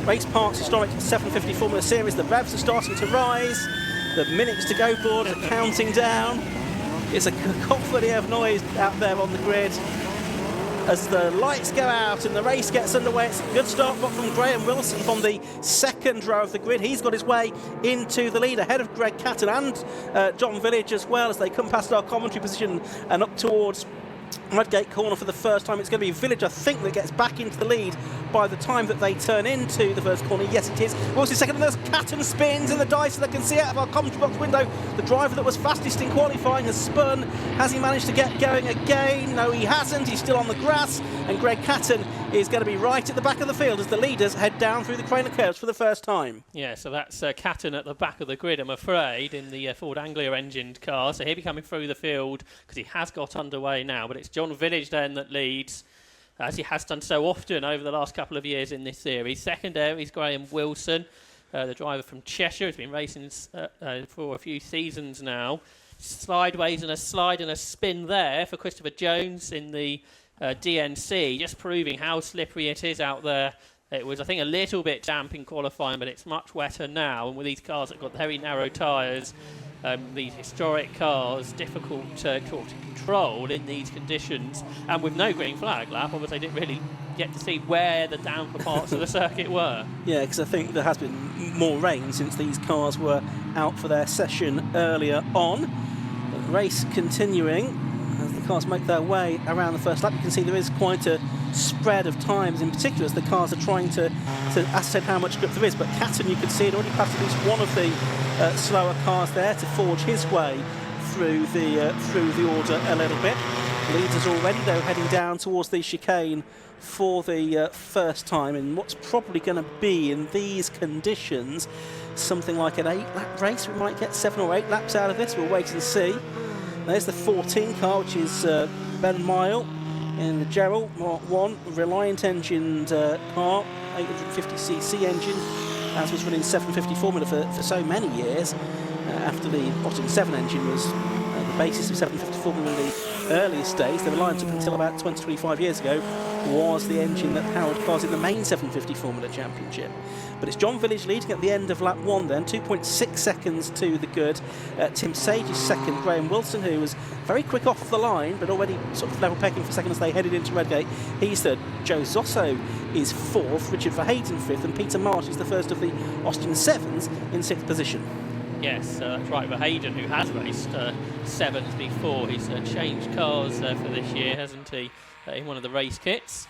Raceparts historic 750 Formula Series. The revs are starting to rise. The minutes to go board are counting down. It's a cacophony of noise out there on the grid. As the lights go out and the race gets underway, it's a good start from Graham Wilson from the second row of the grid. He's got his way into the lead ahead of Greg Catton and John Village as well, as they come past our commentary position and up towards Redgate corner for the first time. It's going to be Village, I think, that gets back into the lead by the time that they turn into the first corner. Yes, it is. Wilson second, and there's Catton spins in the dice that I can see out of our commentary box window. The driver that was fastest in qualifying has spun. Has he managed to get going again? No, he hasn't. He's still on the grass, and Greg Catton is going to be right at the back of the field as the leaders head down through the Craner curves for the first time. Yeah, so that's Catton at the back of the grid, I'm afraid, in the Ford Anglia engined car. So he'll be coming through the field because he has got underway now, but it's John Village then that leads, as he has done so often over the last couple of years in this series. Second there is Graham Wilson, the driver from Cheshire, who's been racing for a few seasons now. Sideways and a slide and a spin there for Christopher Jones in the DNC, just proving how slippery it is out there. It was, I think, a little bit damp in qualifying, but it's much wetter now. And with these cars that got very narrow tyres, these historic cars, difficult to control in these conditions. And with no green flag lap, obviously they didn't really get to see where the damper parts of the circuit were. Yeah, because I think there has been more rain since these cars were out for their session earlier on. The race continuing. As the cars make their way around the first lap, you can see there is quite a spread of times, in particular as the cars are trying to ascertain how much grip there is. But Catton, you can see it already passed at least one of the slower cars there to forge his way through the order a little bit. Leaders already, though, heading down towards the chicane for the first time in what's probably going to be, in these conditions, something like an 8-lap race. We might get 7 or 8 laps out of this. We'll wait and see. There's the 14 car, which is Ben Mile in the Gerald Mark 1 Reliant engined car, 850cc engine, as was running 750 Formula for so many years, after the Austin 7 engine was the basis of 750 Formula in the earliest days. The Reliant, up until about 20-25 years ago, was the engine that powered cars in the main 750 Formula Championship. But it's John Village leading at the end of lap 1 then, 2.6 seconds to the good. Tim Sage is second. Graham Wilson, who was very quick off the line, but already sort of level pegging for second as they headed into Redgate, he's third. Joe Zosso is fourth. Richard Verheyden fifth, and Peter Marsh is the first of the Austin 7s in sixth position. Yes, that's right. Verheyden, who has raced 7s before, he's changed cars for this year, hasn't he, in one of the race kits.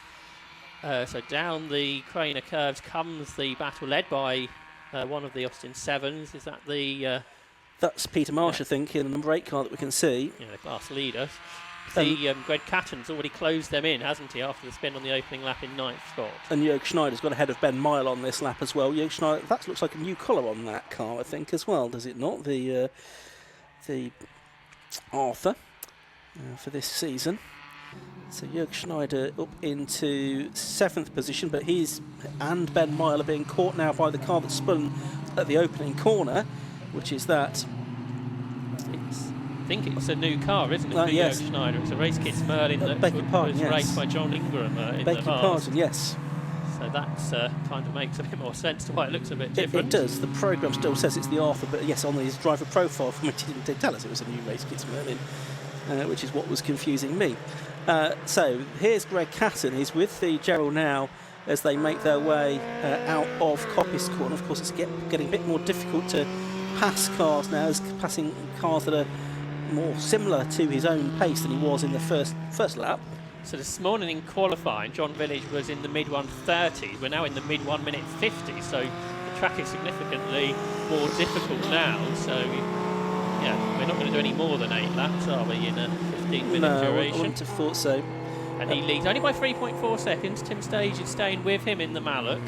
So down the Craner curves comes the battle, led by one of the Austin 7s. Is that the... That's Peter Marsh, I think, in the number 8 car that we can see. Yeah, the class leader. Greg Catton's already closed them in, hasn't he, after the spin on the opening lap in 9th spot. And Jörg Schneider's got ahead of Ben Mile on this lap as well. Jörg Schneider, that looks like a new colour on that car, I think, as well, does it not? The Arthur for this season. So Jörg Schneider up into 7th position, but he's and Ben Mile are being caught now by the car that spun at the opening corner, which is that. I think it's a new car, isn't it? Yes. Jörg Schneider. It's a race kit Merlin that was raced by John Ingram in the past. Yes. So that kind of makes a bit more sense to why it looks a bit different. It does. The programme still says it's the Arthur, but yes, on his driver profile from which he didn't tell us it was a new race kit Merlin, which is what was confusing me. So here's Greg Catton. He's with the Gerald now as they make their way out of Coppice Corner. Of course, it's getting a bit more difficult to pass cars now, as passing cars that are more similar to his own pace than he was in the first lap. So this morning in qualifying, John Village was in the mid-130s. We're now in the mid-1 50, so the track is significantly more difficult now. So yeah, we're not going to do any more than 8 laps, are we, in a 15-minute duration? I wouldn't have thought so. And he leads only by 3.4 seconds. Tim Stage is staying with him in the Mallock.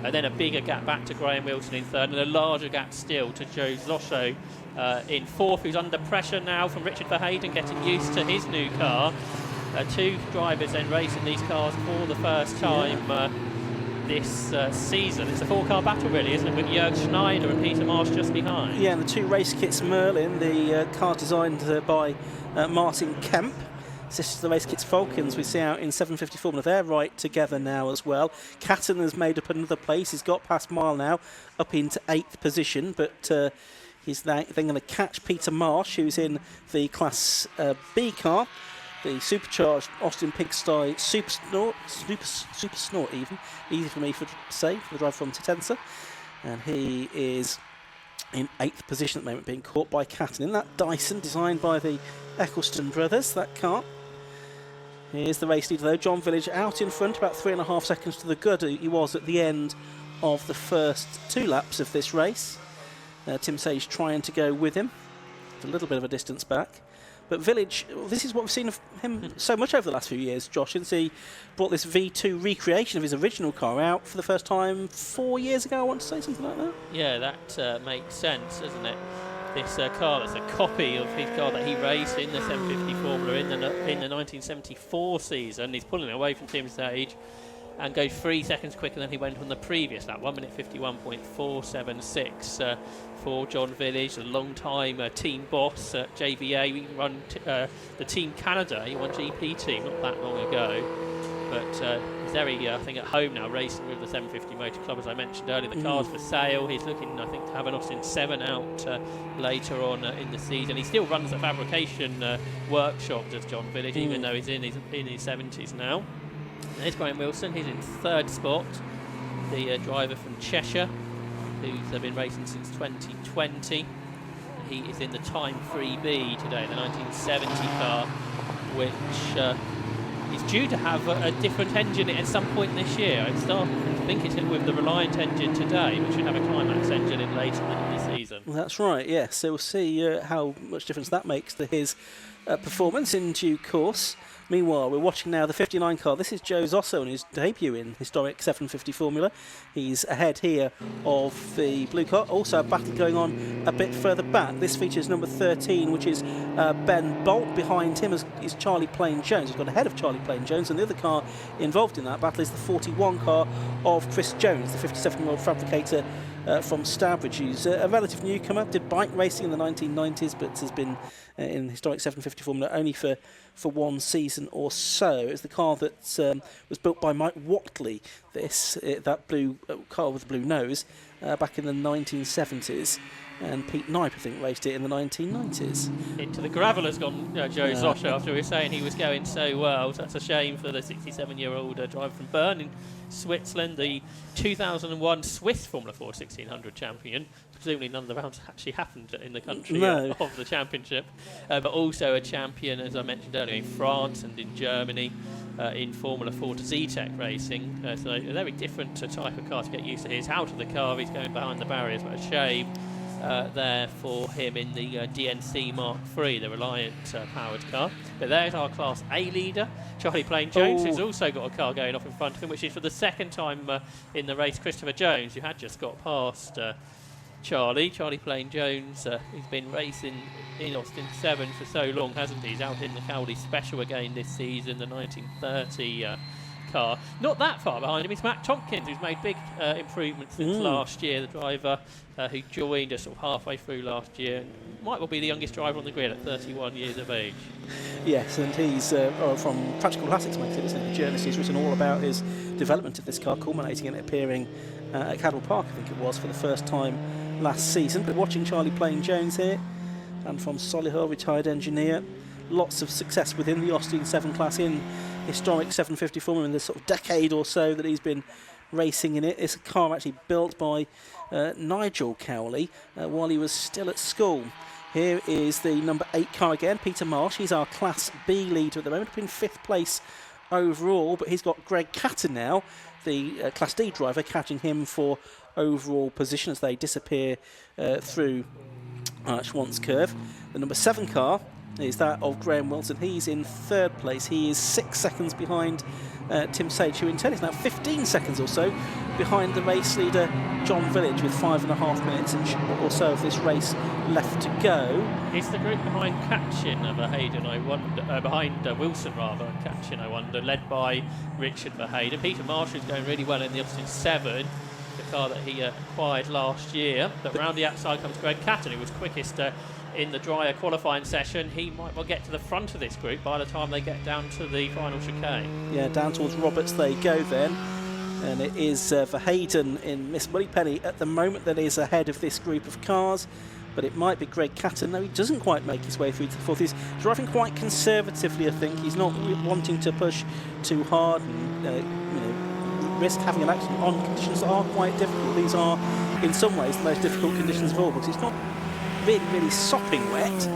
And then a bigger gap back to Graham Wilson in third, and a larger gap still to Joe Zosho in fourth, who's under pressure now from Richard Verheyden, getting used to his new car. 2 drivers then racing these cars for the first time this season. It's a 4-car battle, really, isn't it, with Jörg Schneider and Peter Marsh just behind. Yeah, and the 2 race kits Merlin, the car designed by Martin Kemp, Sisters of the Race Kits Falcons we see out in 750 Formula. They're right together now as well. Catton has made up another place. He's got past Mile now, up into 8th position, but he's then going to catch Peter Marsh, who's in the Class B car, the supercharged Austin Pigsty Super Snort even. Easy for me to say, for the driver from Titensa. And he is in 8th position at the moment, being caught by Catton in that Dyson designed by the Eccleston brothers, that car. Here's the race leader though, John Village out in front, about 3.5 seconds to the good he was at the end of the first 2 laps of this race. Tim Sage trying to go with him, a little bit of a distance back. But Village, this is what we've seen of him so much over the last few years, Josh, since he brought this V2 recreation of his original car out for the first time 4 years ago, I want to say, something like that. Yeah, that makes sense, doesn't it? This car is a copy of his car that he raced in the 750 Formula in the 1974 season. He's pulling away from Tim Sage and goes 3 seconds quicker than he went on the previous lap, 1 minute 51.476 for John Village, a long-time team boss at JVA. He run the Team Canada, he won GP team not that long ago, but he's very, I think, at home now, racing with the 750 Motor Club, as I mentioned earlier. The car's for sale. He's looking, I think, to have an Austin 7 out later on in the season. He still runs a fabrication workshop, does John Village, even though he's in his 70s now. There's Graham Wilson, he's in 3rd spot, the driver from Cheshire, who's been racing since 2020. He is in the Time 3B today, the 1970 car, which is due to have a different engine at some point this year. I think it's with the Reliant engine today, which should have a Climax engine in later in the season. That's right, yes. So we'll see how much difference that makes to his performance in due course. Meanwhile, we're watching now the 59 car. This is Joe Zosso and his debut in historic 750 Formula. He's ahead here of the blue car. Also a battle going on a bit further back. This features number 13, which is Ben Bolt. Behind him is Charlie Plain Jones. He's got ahead of Charlie Plain Jones, and the other car involved in that battle is the 41 car of Chris Jones, the 57-year-old fabricator from Stourbridge. He's a relative newcomer, did bike racing in the 1990s, but has been in historic 750 Formula only for 1 season or so. It's the car that was built by Mike Watley, that blue car with the blue nose, back in the 1970s. And Pete Knipe, I think, raced it in the 1990s. Into the gravel has gone Joe Zoscher after we were saying he was going so well. So that's a shame for the 67-year-old driver from Bern in Switzerland, the 2001 Swiss Formula 4 1600 champion. Presumably none of the rounds actually happened in the country of the championship, but also a champion, as I mentioned earlier, in France and in Germany in Formula 4 to Z-Tech racing. So a very different type of car to get used to. He's out of the car, he's going behind the barriers, but a shame there for him in the DNC Mark III, the Reliant powered car. But there's our Class A leader, Charlie Plain Jones, who's also got a car going off in front of him, which is for the second time in the race. Christopher Jones, who had just got past Charlie Plain Jones. He's been racing in Austin 7 for so long, hasn't he? He's out in the Cowley Special again this season, the 1930 car. Not that far behind him is Matt Tompkins, who's made big improvements since last year, the driver who joined us sort of halfway through last year, and might well be the youngest driver on the grid at 31 years of age. Yes, and he's from Practical Classics magazine, isn't he? The journalist. He's written all about his development of this car, culminating in it appearing at Cadwell Park, I think it was, for the first time last season. But watching Charlie Plain Jones here, and from Solihull, retired engineer, lots of success within the Austin 7 class in historic 750 Formula in this sort of decade or so that he's been racing in it. It's a car actually built by Nigel Cowley while he was still at school. Here is the number 8 car again, Peter Marsh. He's our Class B leader at the moment, up in 5th place overall, but he's got Greg Catton now, the Class D driver, catching him for overall position as they disappear through Schwantz Curve. The number 7 car is that of Graham Wilson. He's in 3rd place. He is 6 seconds behind Tim Sage, who in turn is now 15 seconds or so behind the race leader John Village, with 5.5 minutes or so of this race left to go. It's the group behind Katchin Verheyden, I wonder, behind Wilson rather, Katchin, I wonder, led by Richard Verheyden. Peter Marsh is going really well in the Austin 7, the car that he acquired last year. But round the outside comes Greg Catton, who was quickest in the drier qualifying session, he might well get to the front of this group by the time they get down to the final chicane. Yeah, down towards Roberts they go then. And it is Verheyden in Miss Moneypenny at the moment that is ahead of this group of cars. But it might be Greg Catton. No, he doesn't quite make his way through to the fourth. He's driving quite conservatively, I think. He's not wanting to push too hard and risk having an accident on conditions that are quite difficult. These are, in some ways, the most difficult conditions of all, because it's not really sopping wet,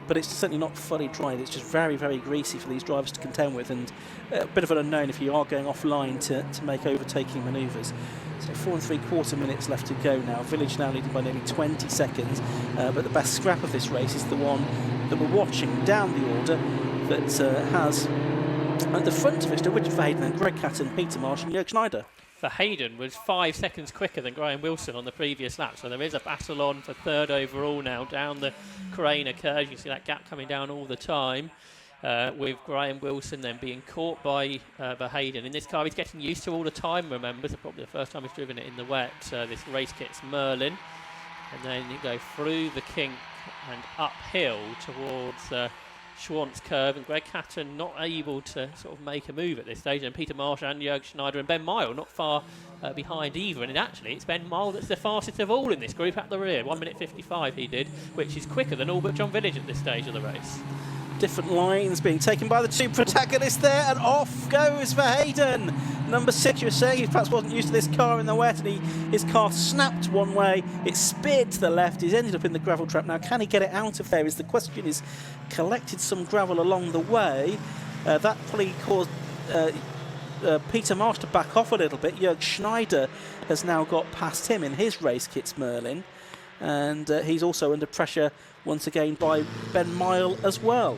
but it's certainly not fully dry. It's just very greasy for these drivers to contend with, and a bit of an unknown if you are going offline to make overtaking manoeuvres. So 4 3/4 minutes left to go now. Village now leading by nearly 20 seconds, but the best scrap of this race is the one that we're watching down the order that has at the front of it still Richard Verheyden and Greg Catton, Peter Marsh and Jörg Schneider. Verheyden was 5 seconds quicker than Graham Wilson on the previous lap, so there is a battle on for third overall now down the Carrera curve. You see that gap coming down all the time, with Graham Wilson then being caught by Verheyden. In this car he's getting used to all the time, remember, so probably the first time he's driven it in the wet. This race kit's Merlin, and then you go through the kink and uphill towards Schwantz curve, and Greg Catton not able to sort of make a move at this stage, and Peter Marsh and Jörg Schneider and Ben Mile not far behind either. And actually it's Ben Mile that's the fastest of all in this group at the rear. 1 minute 55 he did, which is quicker than all but John Village at this stage of the race. Different lines being taken by the two protagonists there, and off goes Verheyden. Number 6, you were saying, he perhaps wasn't used to this car in the wet, and his car snapped one way, it speared to the left, he's ended up in the gravel trap. Now, can he get it out of there is the question. He's collected some gravel along the way. That probably caused Peter Marsh to back off a little bit. Jörg Schneider has now got past him in his race kit's Merlin, and he's also under pressure once again by Ben Mile as well.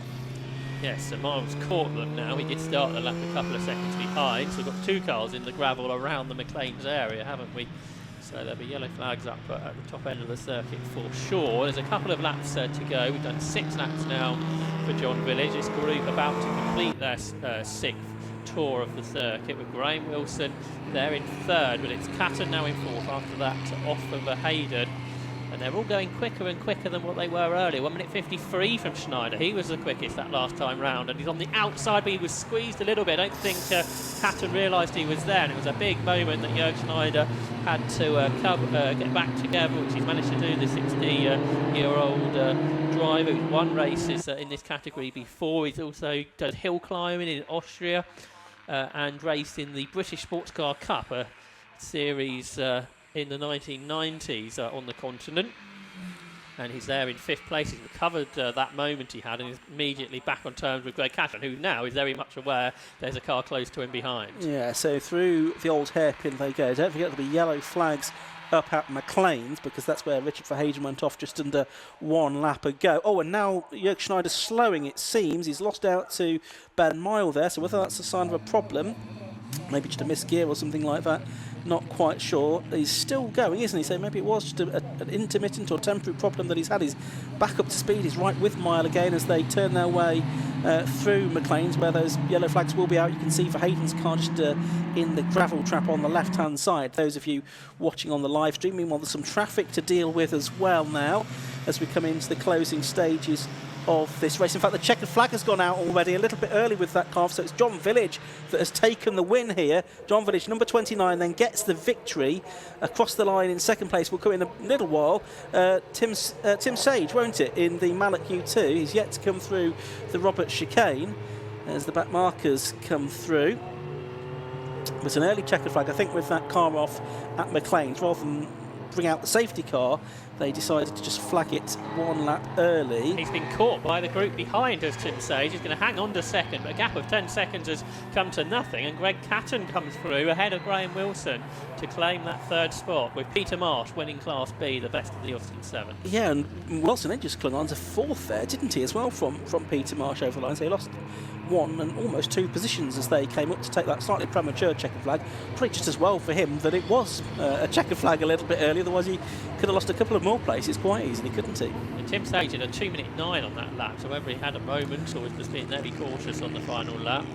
Yes, so Miles caught them now. He did start the lap a couple of seconds behind, so we've got 2 cars in the gravel around the McLean's area, haven't we? So there'll be yellow flags up at the top end of the circuit for sure. There's a couple of laps to go. We've done 6 laps now for John Village. This group about to complete their 6th tour of the circuit, with Graham Wilson there in 3rd, but it's Catton now in 4th after that off of Verheyden. And they're all going quicker and quicker than what they were earlier. 1 minute 53 from Schneider. He was the quickest that last time round, and he's on the outside, but he was squeezed a little bit. I don't think Catton realised he was there, and it was a big moment that Jörg Schneider had to get back together, which he's managed to do. The 60-year-old driver who's won races in this category before. He's also done hill climbing in Austria and raced in the British Sports Car Cup, a series in the 1990s on the continent, and he's there in 5th place. He's recovered that moment he had, and is immediately back on terms with Greg Catton, who now is very much aware there's a car close to him behind. Yeah, so through the old hairpin they go. Don't forget there'll be yellow flags up at McLean's, because that's where Richard Verheyden went off just under 1 lap ago. Oh, and now Jörg Schneider's slowing, it seems. He's lost out to Ben Mile there, so whether that's a sign of a problem, maybe just a missed gear or something like that, not quite sure. He's still going, isn't he? So maybe it was just an intermittent or temporary problem that he's had. He's back up to speed. He's right with Mile again as they turn their way through McLean's, where those yellow flags will be out. You can see Verheyden's car just in the gravel trap on the left-hand side. Those of you watching on the live stream, meanwhile, there's some traffic to deal with as well now as we come into the closing stages of this race. In fact, the checkered flag has gone out already a little bit early with that car, so it's John Village that has taken the win here. John Village, number 29, then gets the victory. Across the line in 2nd place will come in a little while. Tim Sage, won't it, in the Mallet Q2. He's yet to come through the Robert chicane as the back markers come through. But an early checkered flag, I think, with that car off at McLean's, rather than bring out the safety car, they decided to just flag it 1 lap early. He's been caught by the group behind, as Tim Sage. He's going to hang on to 2nd, but a gap of 10 seconds has come to nothing, and Greg Catton comes through ahead of Graham Wilson to claim that 3rd spot, with Peter Marsh winning Class B, the best of the Austin 7. Yeah, and Wilson then just clung on to 4th there, didn't he, as well, from Peter Marsh over the line. So he lost 1 and almost 2 positions as they came up to take that slightly premature checkered flag. Probably just as well for him that it was a checkered flag a little bit early, otherwise he could have lost a couple of more places quite easily, couldn't he? And Tim Sage had a 2 minute 9 on that lap, so whether he had a moment or was just being very cautious on the final lap,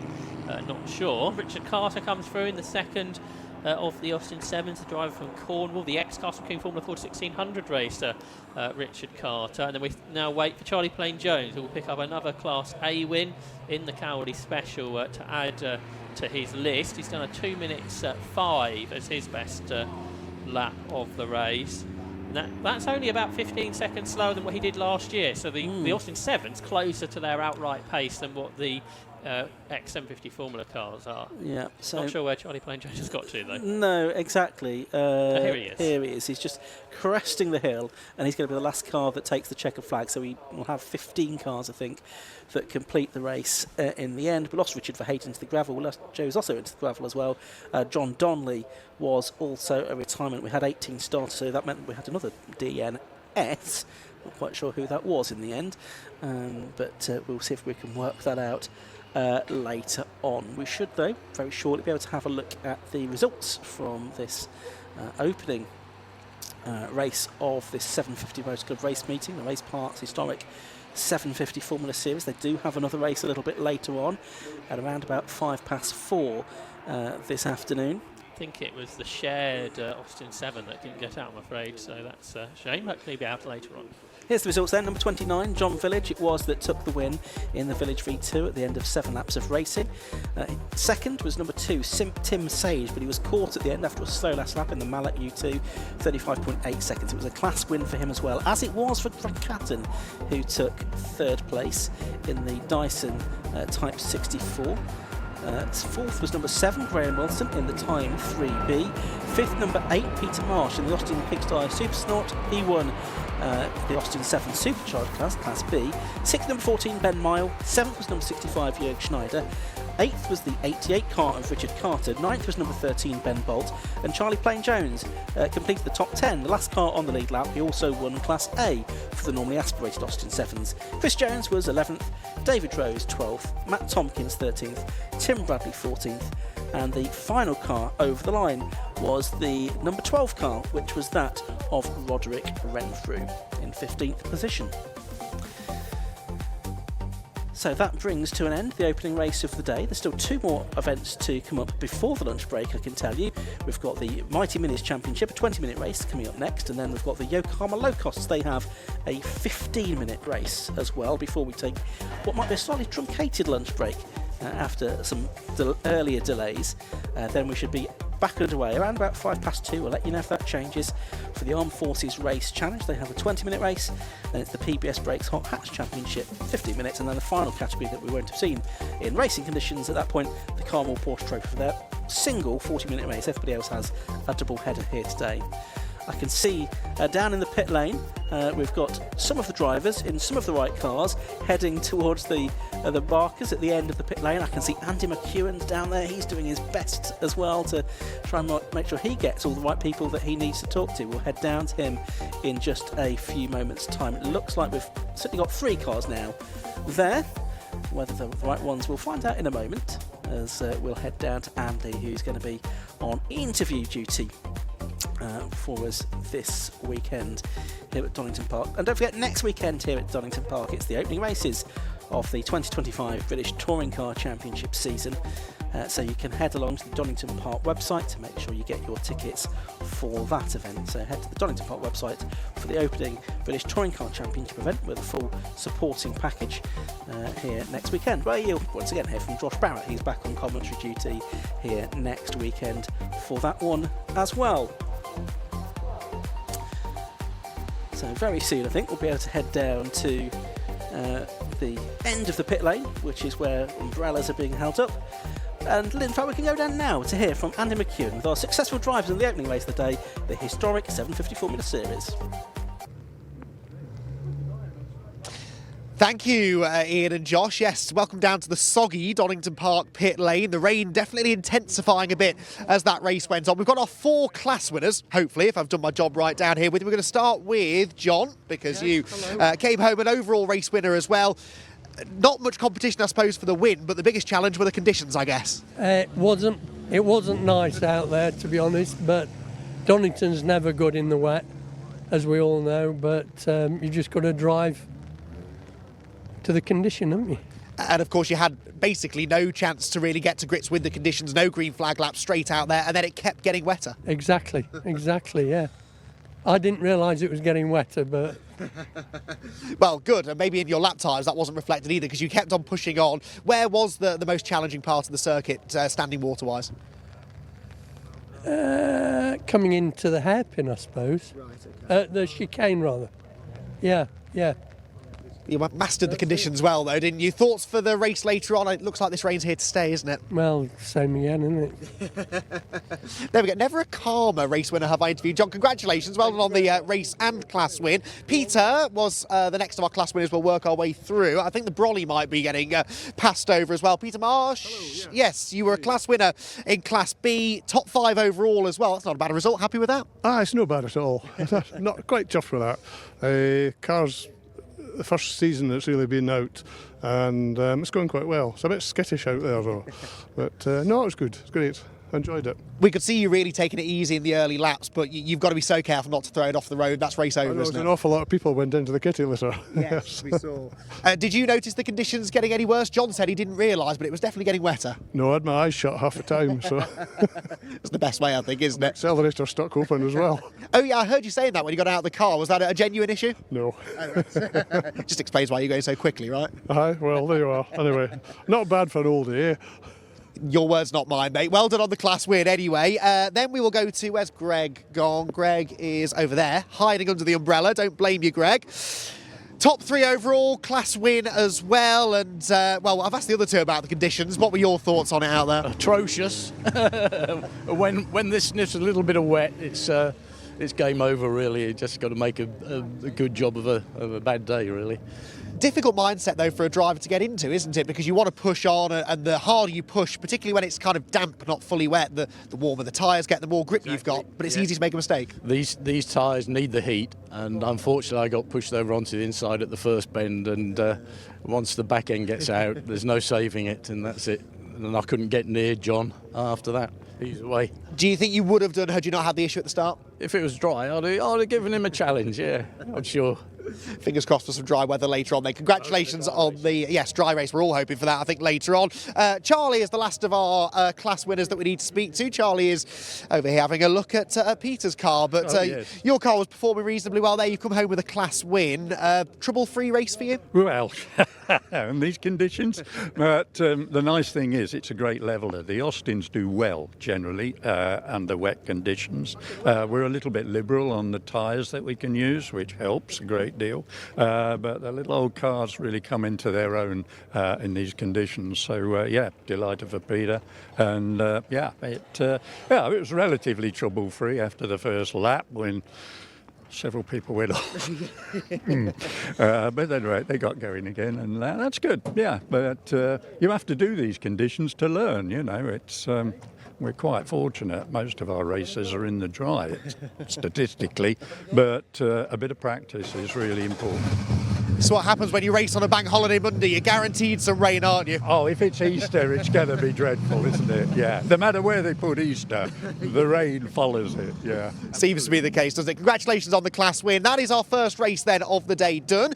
not sure. Richard Carter comes through in the 2nd of the Austin Sevens, the driver from Cornwall, the ex-Castle King Formula Ford 1600 racer, Richard Carter. And then we now wait for Charlie Plain-Jones, who will pick up another Class A win in the Cowley Special to add to his list. He's done a 2 minutes 5 as his best lap of the race. That's only about 15 seconds slower than what he did last year. So the Austin Sevens closer to their outright pace than what the X750 Formula cars are. Yeah, so not sure where Charlie Plain-Jones has got to though. No, exactly. Here he is. Here he is. He's just cresting the hill, and he's going to be the last car that takes the checker flag. So we will have 15 cars, I think, that complete the race in the end. We lost Richard Verheyden into the gravel. We lost Joe Zosso into the gravel as well. John Donnelly was also a retirement. We had 18 starters, so that meant we had another DNS. Not quite sure who that was in the end, but we'll see if we can work that out later on. We should, though, very shortly be able to have a look at the results from this opening race of this 750 Motor Club race meeting, the Raceparts Historic 750 Formula Series. They do have another race a little bit later on at around about 4:05 this afternoon. I think it was the shared Austin 7 that didn't get out, I'm afraid, so that's a shame. Hopefully be out later on. Here's the results then. Number 29, John Village, it was that took the win in the Village V2 at the end of 7 laps of racing. Second was number 2, Tim Sage, but he was caught at the end after a slow last lap in the Mallet U2, 35.8 seconds. It was a class win for him as well, as it was for Greg Catton, who took 3rd place in the Dyson Type 64. Fourth was number 7, Graham Wilson, in the time 3B. Fifth, number 8, Peter Marsh, in the Austin Pigsty Super Snort. He won the Austin 7 Supercharged class, Class B. Sixth, number 14, Ben Mile. Seventh was number 65, Jörg Schneider. 8th was the 88 car of Richard Carter. 9th was number 13, Ben Bolt. And Charlie Plain-Jones completed the top 10, the last car on the lead lap. He also won Class A for the normally aspirated Austin 7s. Chris Jones was 11th, David Rose 12th, Matt Tompkins 13th, Tim Bradley 14th, and the final car over the line was the number 12 car, which was that of Roderick Renfrew in 15th position. So that brings to an end the opening race of the day. There's still 2 more events to come up before the lunch break, I can tell you. We've got the Mighty Minis Championship, a 20-minute race coming up next, and then we've got the Yokohama Low Costs. They have a 15-minute race as well before we take what might be a slightly truncated lunch break after some earlier delays. Then we should be back underway around about 2:05. We'll let you know if that changes. For the Armed Forces Race Challenge, they have a 20-minute race, then it's the PBS Brakes Hot Hatch Championship, 15 minutes, and then the final category that we won't have seen in racing conditions at that point, the Carmel Porsche Trophy for their single 40-minute race. Everybody else has a double header here today. I can see down in the pit lane we've got some of the drivers in some of the right cars heading towards the markers at the end of the pit lane. I can see Andy McEwen's down there. He's doing his best as well to try and make sure he gets all the right people that he needs to talk to. We'll head down to him in just a few moments' time. It looks like we've certainly got 3 cars now there. Whether they're the right ones, we'll find out in a moment, as we'll head down to Andy, who's going to be on interview duty for us this weekend here at Donington Park. And don't forget, next weekend here at Donington Park, it's the opening races of the 2025 British Touring Car Championship season. So you can head along to the Donington Park website to make sure you get your tickets for that event. So head to the Donington Park website for the opening British Touring Car Championship event with a full supporting package here next weekend. Well, you'll once again hear from Josh Barrett. He's back on commentary duty here next weekend for that one as well. So very soon, I think, we'll be able to head down to the end of the pit lane, which is where umbrellas are being held up. And in fact, we can go down now to hear from Andy McEwen with our successful drivers in the opening race of the day, the historic 750 Formula Series. Thank you, Ian and Josh. Yes, welcome down to the soggy Donington Park pit lane. The rain definitely intensifying a bit as that race went on. We've got our 4 class winners, hopefully, if I've done my job right down here with you. We're going to start with John, because you came home an overall race winner as well. Not much competition, I suppose, for the win, but the biggest challenge were the conditions, I guess. It wasn't nice out there, to be honest, but Donington's never good in the wet, as we all know, but you just got to drive to the condition, haven't you? And of course you had basically no chance to really get to grips with the conditions, no green flag lap straight out there, and then it kept getting wetter. Exactly, yeah. I didn't realise it was getting wetter, but... Well, good, and maybe in your lap times that wasn't reflected either, because you kept on pushing on. Where was the most challenging part of the circuit, standing water-wise? Coming into the hairpin, I suppose. Right, okay. The chicane, rather. Yeah. You mastered the conditions well, though, didn't you? Thoughts for the race later on? It looks like this rain's here to stay, isn't it? Well, same again, isn't it? There we go. Never a calmer race winner have I interviewed. John, congratulations. Well done on the race and class win. Peter was the next of our class winners. We'll work our way through. I think the brolly might be getting passed over as well. Peter Marsh. Hello, yeah. Yes, you were a class winner in Class B. Top 5 overall as well. That's not a bad result. Happy with that? It's no bad at all. Not quite tough for that. Cars... The first season it's really been out, and it's going quite well. It's a bit skittish out there though, but no, it was good. It's great. Enjoyed it. We could see you really taking it easy in the early laps, but you've got to be so careful not to throw it off the road. That's race over, isn't it? An awful lot of people went into the kitty litter. Yes, we saw. Did you notice the conditions getting any worse? John said he didn't realise, but it was definitely getting wetter. No, I had my eyes shut half the time, so... It's the best way, I think, isn't it? Accelerator stuck open as well. Oh yeah, I heard you saying that when you got out of the car. Was that a genuine issue? No. Just explains why you're going so quickly, right? Aye, well, there you are. Anyway, not bad for an oldie, eh? Your words, not mine, mate. Well done on the class win anyway. Then we will go to, where's Greg gone? Greg is over there, hiding under the umbrella. Don't blame you, Greg. Top 3 overall, class win as well. And, well, I've asked the other two about the conditions. What were your thoughts on it out there? Atrocious. when this sniffs a little bit of wet, it's game over, really. You just got to make a good job of a bad day, really. Difficult mindset, though, for a driver to get into, isn't it? Because you want to push on, and the harder you push, particularly when it's kind of damp, not fully wet, the warmer the tyres get, the more grip you've got. But it's easy to make a mistake. These tyres need the heat, and unfortunately I got pushed over onto the inside at the first bend, and once the back end gets out, there's no saving it, and that's it. And I couldn't get near John after that. He's away. Do you think you would have done had you not had the issue at the start? If it was dry, I'd have given him a challenge, yeah, I'm sure. Fingers crossed for some dry weather later on then. Congratulations on the, dry race. We're all hoping for that, I think, later on. Charlie is the last of our class winners that we need to speak to. Charlie is over here having a look at Peter's car, but yes. Your car was performing reasonably well there. You've come home with a class win. Trouble-free race for you? Well, in these conditions. But the nice thing is it's a great leveller. The Austins do well, generally, under wet conditions. We're a little bit liberal on the tyres that we can use, which helps a great deal. But the little old cars really come into their own in these conditions. So, delighted for Peter. And, it was relatively trouble-free after the first lap when several people went off. But anyway, they got going again, and that's good. Yeah, but you have to do these conditions to learn, you know. It's we're quite fortunate. Most of our races are in the dry, statistically, but a bit of practice is really important. It's what happens when you race on a bank holiday Monday. You're guaranteed some rain, aren't you? Oh, if it's Easter, it's going to be dreadful, isn't it? Yeah. No matter where they put Easter, the rain follows it, yeah. Seems to be the case, doesn't it? Congratulations on the class win. That is our first race then of the day done.